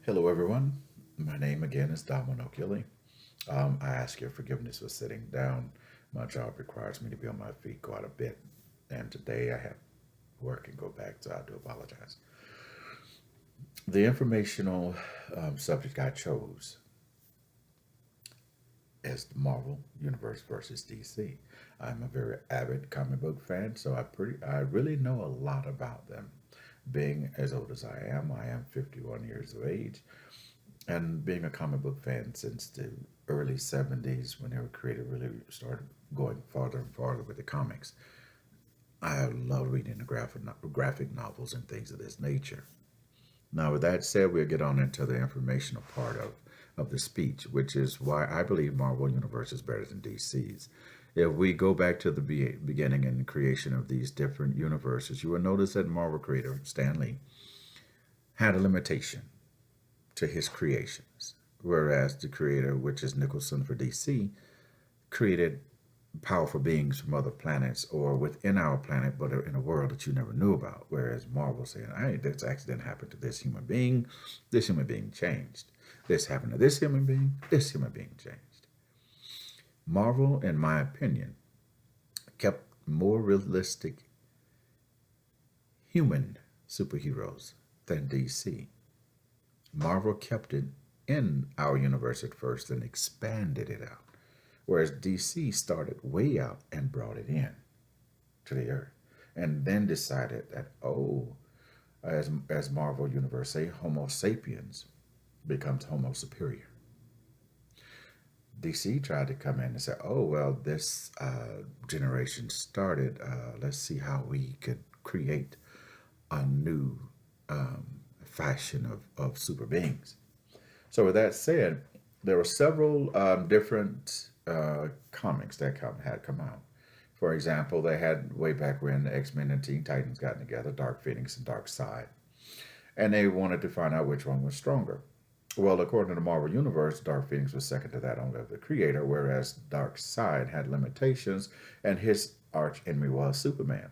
Hello, everyone. My name again is Domino Killy. I ask your forgiveness for sitting down. My job requires me to be on my feet quite a bit, and today I have work and go back, so I do apologize. The informational subject I chose is the Marvel Universe versus DC. I'm a very avid comic book fan, so I really know a lot about them. Being as old as I am 51 years of age, and being a comic book fan since the early 70s when they were created, really started going farther and farther with the comics. I love reading the graphic novels and things of this nature. Now, with that said, we'll get on into the informational part of the speech, which is why I believe Marvel Universe is better than DC's. If we go back to the beginning and the creation of these different universes, you will notice that Marvel creator Stan Lee had a limitation to his creations, whereas the creator, which is Nicholson for DC, created powerful beings from other planets or within our planet, but in a world that you never knew about. Whereas Marvel saying, "Hey, this accident happened to this human being. This human being changed. This happened to this human being. This human being changed." Marvel, in my opinion, kept more realistic human superheroes than DC. Marvel kept it in our universe at first and expanded it out, whereas DC started way out and brought it in to the earth, and then decided that as Marvel Universe say, Homo sapiens becomes Homo superior. DC tried to come in and say, "Oh well, this generation started. Let's see how we could create a new fashion of super beings." So with that said, there were several different comics that had come out. For example, they had way back when the X Men and Teen Titans got together, Dark Phoenix and Dark Side, and they wanted to find out which one was stronger. Well, according to the Marvel Universe, Dark Phoenix was second to that only of the creator, whereas Dark Side had limitations, and his arch enemy was Superman.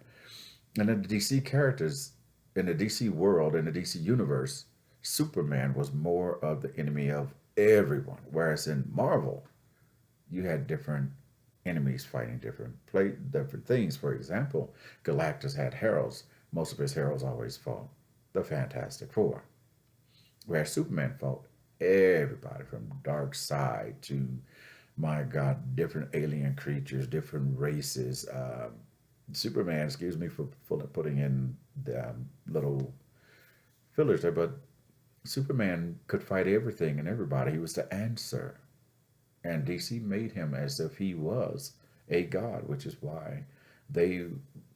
And then the DC characters in the DC world, in the DC universe, Superman was more of the enemy of everyone. Whereas in Marvel, you had different enemies fighting different things. For example, Galactus had heralds. Most of his heralds always fought the Fantastic Four. Whereas Superman fought everybody from Dark Side to, my God, different alien creatures, different races. Superman, excuse me for putting in the little fillers there, but Superman could fight everything and everybody. He was the answer. And DC made him as if he was a god, which is why they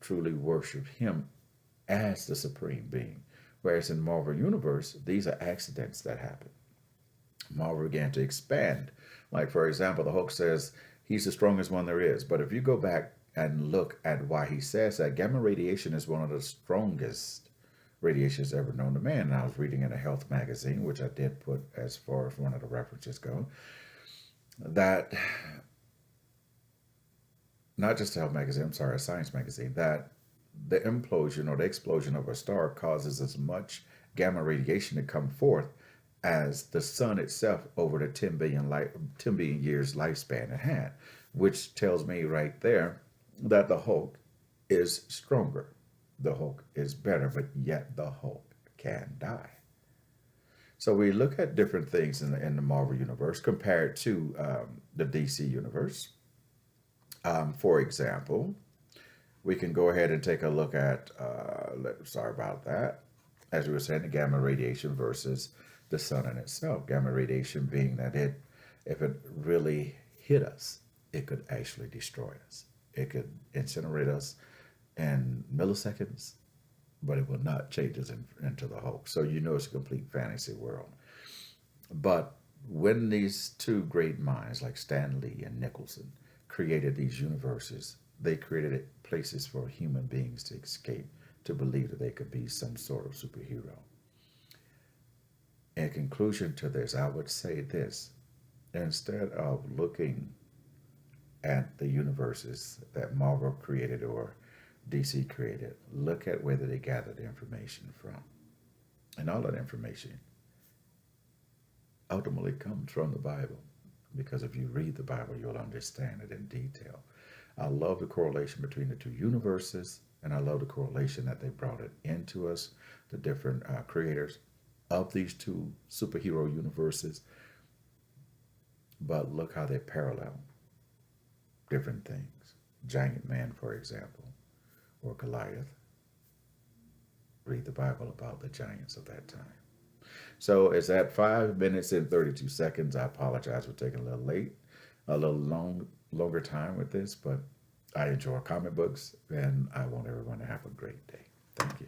truly worship him as the supreme being. Whereas in Marvel Universe, these are accidents that happen. Marvel began to expand. Like, for example, the Hulk says he's the strongest one there is. But if you go back and look at why he says that, gamma radiation is one of the strongest radiations ever known to man. And I was reading in a health magazine, which I did put as far as one of the references go, that not just a health magazine, I'm sorry, a science magazine, that the implosion or the explosion of a star causes as much gamma radiation to come forth as the sun itself over the 10 billion years lifespan it had, which tells me right there that the Hulk is stronger. The Hulk is better, but yet the Hulk can die. So we look at different things in the Marvel universe compared to the DC universe. For example, we can go ahead and take a look at, sorry about that, as we were saying, the gamma radiation versus the sun in itself. Gamma radiation being that if it really hit us, it could actually destroy us. It could incinerate us in milliseconds, but it will not change us into the Hulk. So you know it's a complete fantasy world. But when these two great minds like Stan Lee and Nicholson created these universes, they created places for human beings to escape, to believe that they could be some sort of superhero. In conclusion to this, I would say this: instead of looking at the universes that Marvel created or DC created, look at where they gathered the information from. And all that information ultimately comes from the Bible. Because if you read the Bible, you'll understand it in detail. I love the correlation between the two universes, and I love the correlation that they brought it into us, the different creators of these two superhero universes. But look how they parallel different things. Giant Man, for example, or Goliath. Read the Bible about the giants of that time. So it's at 5 minutes and 32 seconds. I apologize for taking a little late, a little longer time with this, but I enjoy comic books and I want everyone to have a great day. Thank you.